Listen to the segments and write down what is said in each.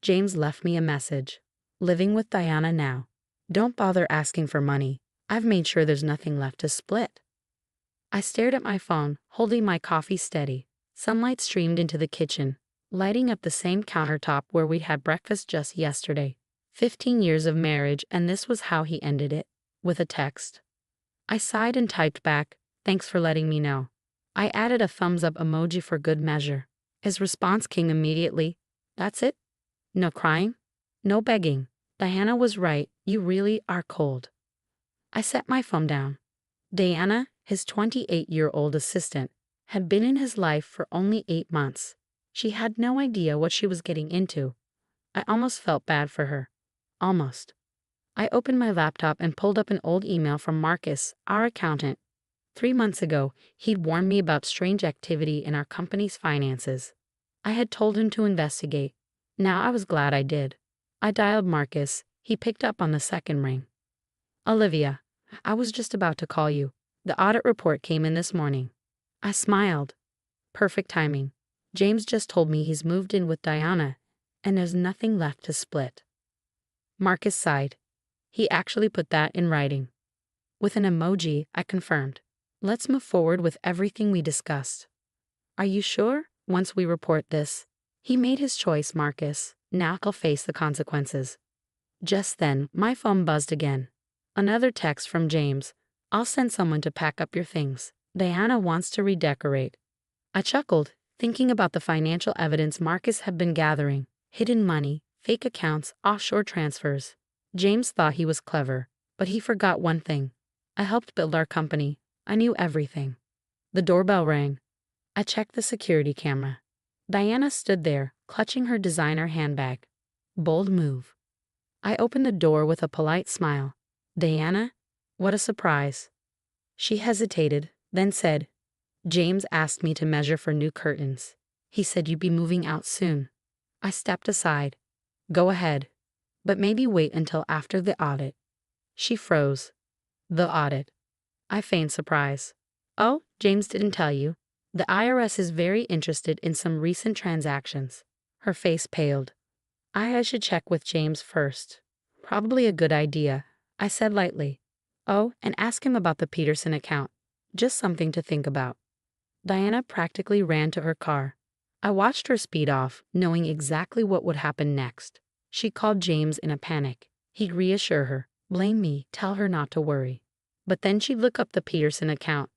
James left me a message. Living with Diana now. Don't bother asking for money. I've made sure there's nothing left to split. I stared at my phone, holding my coffee steady. Sunlight streamed into the kitchen, lighting up the same countertop where we'd had breakfast just yesterday. 15 years of marriage, and this was how he ended it, with a text. I sighed and typed back, "Thanks for letting me know." I added a thumbs up emoji for good measure. His response came immediately, "That's it? No crying? No begging. Diana was right, you really are cold." I set my phone down. Diana, his 28-year-old assistant, had been in his life for only 8 months. She had no idea what she was getting into. I almost felt bad for her. Almost. I opened my laptop and pulled up an old email from Marcus, our accountant. 3 months ago, he'd warned me about strange activity in our company's finances. I had told him to investigate. Now I was glad I did. I dialed Marcus. He picked up on the second ring. "Olivia, I was just about to call you. The audit report came in this morning." I smiled. Perfect timing. James just told me he's moved in with Diana, and there's nothing left to split. Marcus sighed. He actually put that in writing. With an emoji, I confirmed. "Let's move forward with everything we discussed." "Are you sure? Once we report this." "He made his choice, Marcus. Now he'll face the consequences." Just then, my phone buzzed again. Another text from James. "I'll send someone to pack up your things. Diana wants to redecorate." I chuckled, thinking about the financial evidence Marcus had been gathering. Hidden money, fake accounts, offshore transfers. James thought he was clever, but he forgot one thing. I helped build our company. I knew everything. The doorbell rang. I checked the security camera. Diana stood there, clutching her designer handbag. Bold move. I opened the door with a polite smile. "Diana? What a surprise." She hesitated, then said, "James asked me to measure for new curtains. He said you'd be moving out soon." I stepped aside. "Go ahead. But maybe wait until after the audit." She froze. "The audit?" I feigned surprise. "Oh, James didn't tell you. The IRS is very interested in some recent transactions." Her face paled. I should check with James first." "Probably a good idea," I said lightly. "Oh, and ask him about the Peterson account. Just something to think about." Diana practically ran to her car. I watched her speed off, knowing exactly what would happen next. She called James in a panic. He'd reassure her, blame me, tell her not to worry. But then she'd look up the Peterson account.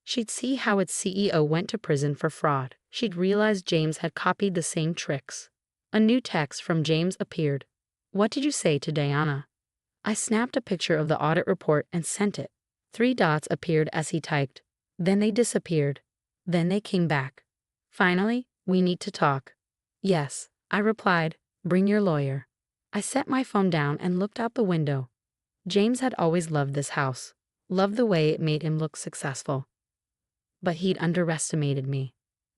She'd see how its CEO went to prison for fraud. She'd realize James had copied the same tricks. A new text from James appeared. "What did you say to Diana?" I snapped a picture of the audit report and sent it. 3 dots appeared as he typed. Then they disappeared. Then they came back. Finally, "We need to talk." "Yes," I replied. "Bring your lawyer." I set my phone down and looked out the window. James had always loved this house, loved the way it made him look successful. But he'd underestimated me.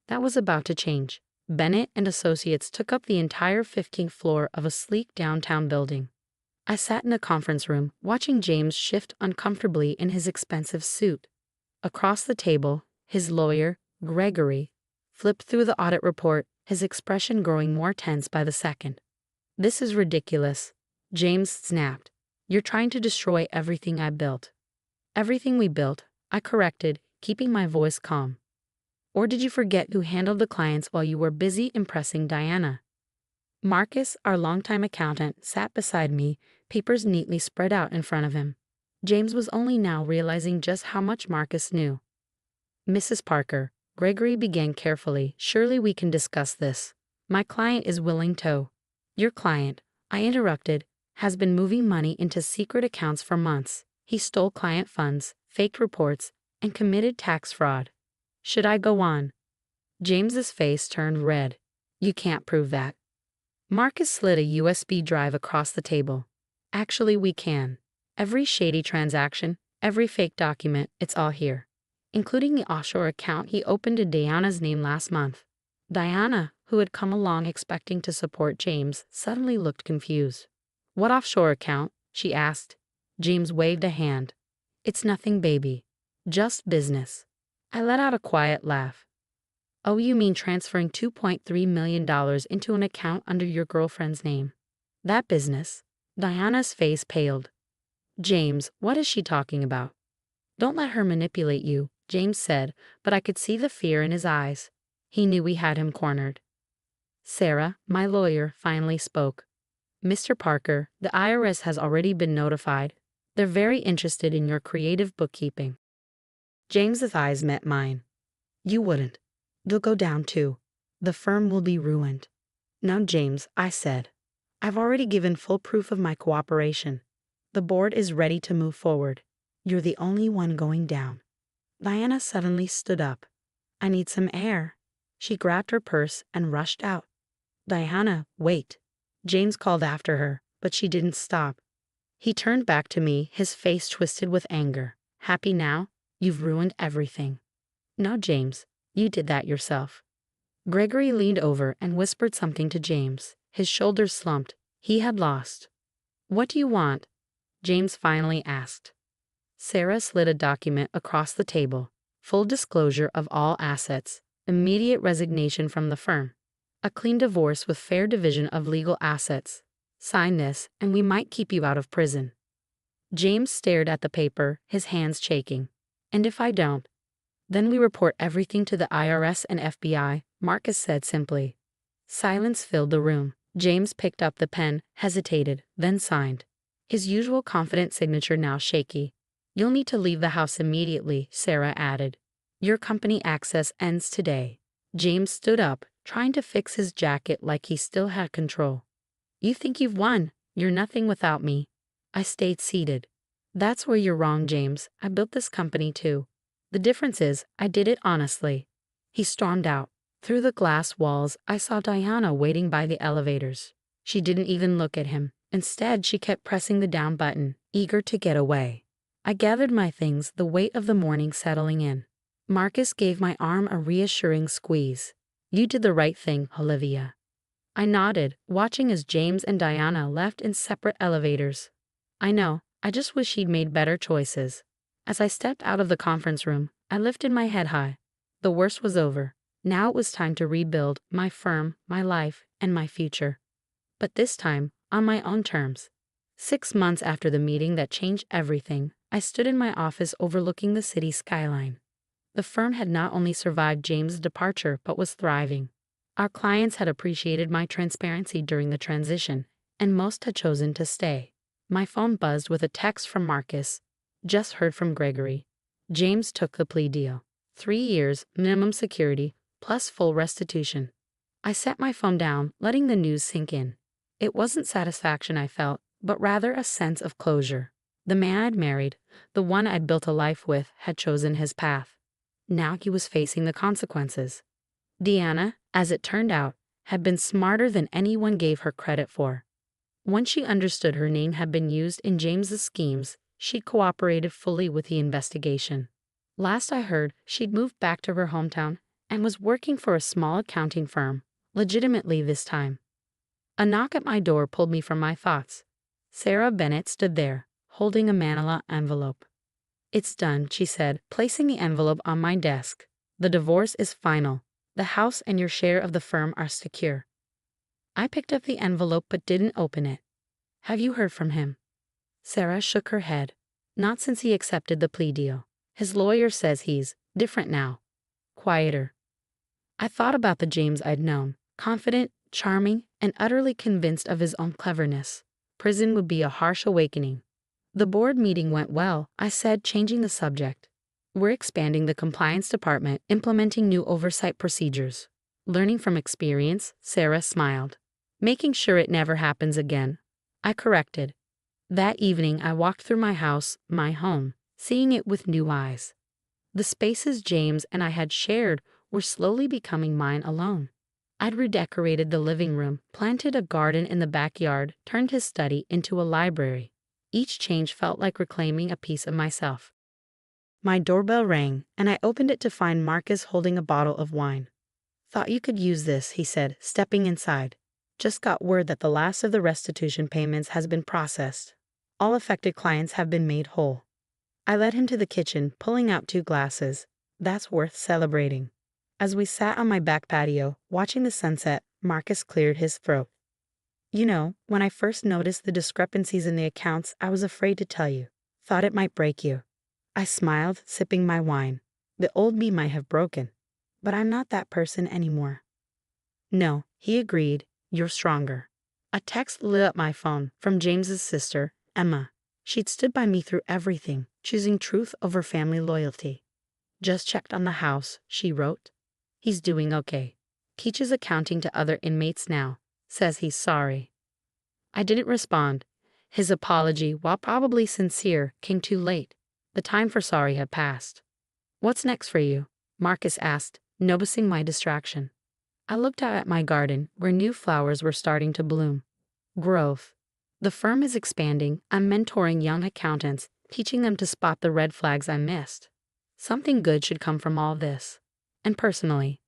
That was about to change. Bennett and Associates took up the entire 15th floor of a sleek downtown building. I sat in a conference room, watching James shift uncomfortably in his expensive suit. Across the table, his lawyer, Gregory, flipped through the audit report, his expression growing more tense by the second. "This is ridiculous," James snapped. "You're trying to destroy everything I built." "Everything we built," I corrected, keeping my voice calm. "Or did you forget who handled the clients while you were busy impressing Diana?" Marcus, our longtime accountant, sat beside me, papers neatly spread out in front of him. James was only now realizing just how much Marcus knew. "Mrs. Parker," Gregory began carefully, "surely we can discuss this. My client is willing to." "Your client," I interrupted, "has been moving money into secret accounts for months. He stole client funds, faked reports, and committed tax fraud." Should I go on? James's face turned red. "You can't prove that." Marcus slid a USB drive across the table. "Actually, we can. Every shady transaction, every fake document, it's all here. Including the offshore account he opened in Diana's name last month." Diana, who had come along expecting to support James, suddenly looked confused. "What offshore account?" she asked. James waved a hand. "It's nothing, baby. Just business." I let out a quiet laugh. Oh, you mean transferring $2.3 million into an account under your girlfriend's name? That business? Diana's face paled. James, what is she talking about? Don't let her manipulate you, James said, but I could see the fear in his eyes. He knew we had him cornered. Sarah, my lawyer, finally spoke. Mr. Parker, the IRS has already been notified. They're very interested in your creative bookkeeping. James's eyes met mine. You wouldn't. They'll go down too. The firm will be ruined. No, James, I said. I've already given full proof of my cooperation. The board is ready to move forward. You're the only one going down. Diana suddenly stood up. I need some air. She grabbed her purse and rushed out. Diana, wait. James called after her, but she didn't stop. He turned back to me, his face twisted with anger. Happy now? You've ruined everything. No, James, you did that yourself. Gregory leaned over and whispered something to James. His shoulders slumped. He had lost. What do you want? James finally asked. Sarah slid a document across the table. Full disclosure of all assets. Immediate resignation from the firm. A clean divorce with fair division of legal assets. Sign this, and we might keep you out of prison. James stared at the paper, his hands shaking. And if I don't? Then we report everything to the IRS and FBI, Marcus said simply. Silence filled the room. James picked up the pen, hesitated, then signed. His usual confident signature now shaky. You'll need to leave the house immediately, Sarah added. Your company access ends today. James stood up, trying to fix his jacket like he still had control. You think you've won. You're nothing without me. I stayed seated. That's where you're wrong, James. I built this company too. The difference is, I did it honestly. He stormed out. Through the glass walls, I saw Diana waiting by the elevators. She didn't even look at him. Instead, she kept pressing the down button, eager to get away. I gathered my things, the weight of the morning settling in. Marcus gave my arm a reassuring squeeze. You did the right thing, Olivia. I nodded, watching as James and Diana left in separate elevators. I know, I just wish he'd made better choices. As I stepped out of the conference room, I lifted my head high. The worst was over. Now it was time to rebuild my firm, my life, and my future. But this time, on my own terms. 6 months after the meeting that changed everything, I stood in my office overlooking the city skyline. The firm had not only survived James' departure but was thriving. Our clients had appreciated my transparency during the transition, and most had chosen to stay. My phone buzzed with a text from Marcus. Just heard from Gregory. James took the plea deal. 3 years, minimum security, plus full restitution. I set my phone down, letting the news sink in. It wasn't satisfaction I felt, but rather a sense of closure. The man I'd married, the one I'd built a life with, had chosen his path. Now he was facing the consequences. Diana, as it turned out, had been smarter than anyone gave her credit for. Once she understood her name had been used in James's schemes, she cooperated fully with the investigation. Last I heard, she'd moved back to her hometown and was working for a small accounting firm, legitimately this time. A knock at my door pulled me from my thoughts. Sarah Bennett stood there, holding a manila envelope. It's done, she said, placing the envelope on my desk. The divorce is final. The house and your share of the firm are secure. I picked up the envelope but didn't open it. Have you heard from him? Sarah shook her head. Not since he accepted the plea deal. His lawyer says he's different now. Quieter. I thought about the James I'd known. Confident, charming, and utterly convinced of his own cleverness. Prison would be a harsh awakening. The board meeting went well, I said, changing the subject. We're expanding the compliance department, implementing new oversight procedures. Learning from experience, Sarah smiled. Making sure it never happens again. I corrected. That evening I walked through my house, my home, seeing it with new eyes. The spaces James and I had shared were slowly becoming mine alone. I'd redecorated the living room, planted a garden in the backyard, turned his study into a library. Each change felt like reclaiming a piece of myself. My doorbell rang, and I opened it to find Marcus holding a bottle of wine. Thought you could use this, he said, stepping inside. Just got word that the last of the restitution payments has been processed. All affected clients have been made whole. I led him to the kitchen, pulling out 2 glasses. That's worth celebrating. As we sat on my back patio, watching the sunset, Marcus cleared his throat. You know, when I first noticed the discrepancies in the accounts, I was afraid to tell you. Thought it might break you. I smiled, sipping my wine. The old me might have broken. But I'm not that person anymore. No, he agreed, you're stronger. A text lit up my phone from James's sister, Emma. She'd stood by me through everything, choosing truth over family loyalty. Just checked on the house, she wrote. He's doing okay. Teaches accounting to other inmates now. Says he's sorry. I didn't respond. His apology, while probably sincere, came too late. The time for sorry had passed. What's next for you? Marcus asked, noticing my distraction. I looked out at my garden, where new flowers were starting to bloom. Growth. The firm is expanding. I'm mentoring young accountants, teaching them to spot the red flags I missed. Something good should come from all this. And personally,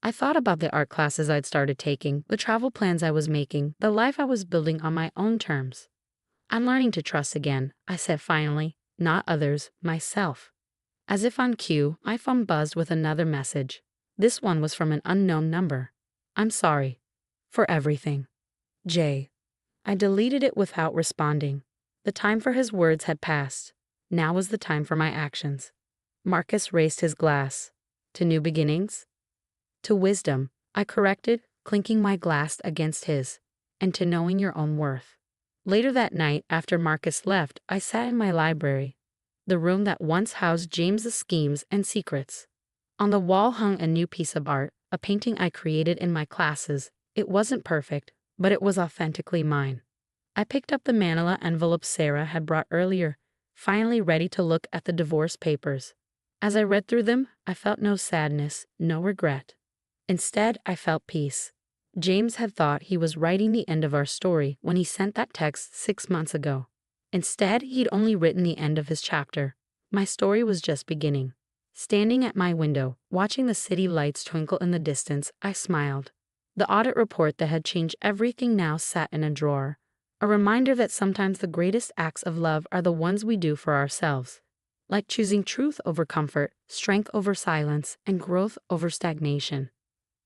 I thought about the art classes I'd started taking, the travel plans I was making, the life I was building on my own terms. I'm learning to trust again, I said finally, not others, myself. As if on cue, my phone buzzed with another message. This one was from an unknown number. I'm sorry. For everything. Jay. I deleted it without responding. The time for his words had passed. Now was the time for my actions. Marcus raised his glass. To new beginnings? To wisdom, I corrected, clinking my glass against his. And to knowing your own worth. Later that night, after Marcus left, I sat in my library. The room that once housed James's schemes and secrets. On the wall hung a new piece of art, a painting I created in my classes. It wasn't perfect, but it was authentically mine. I picked up the manila envelope Sarah had brought earlier, finally ready to look at the divorce papers. As I read through them, I felt no sadness, no regret. Instead, I felt peace. James had thought he was writing the end of our story when he sent that text 6 months ago. Instead, he'd only written the end of his chapter. My story was just beginning. Standing at my window, watching the city lights twinkle in the distance, I smiled. The audit report that had changed everything now sat in a drawer. A reminder that sometimes the greatest acts of love are the ones we do for ourselves. Like choosing truth over comfort, strength over silence, and growth over stagnation.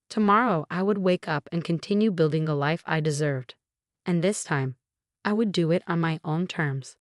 Tomorrow, I would wake up and continue building the life I deserved. And this time, I would do it on my own terms.